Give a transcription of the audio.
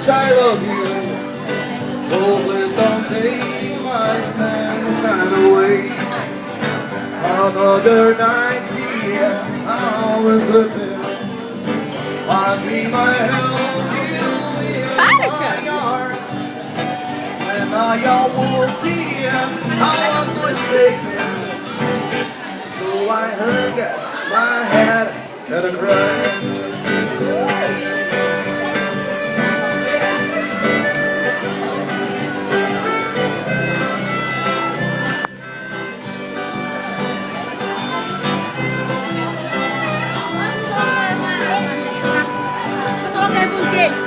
I love you. Oh, please don't take my sunshine away. Another night here, I was slipping. I dream I held you in my arms. When I awoke here, I was mistaken. So I hung my head and I cried. Solo que el puntier.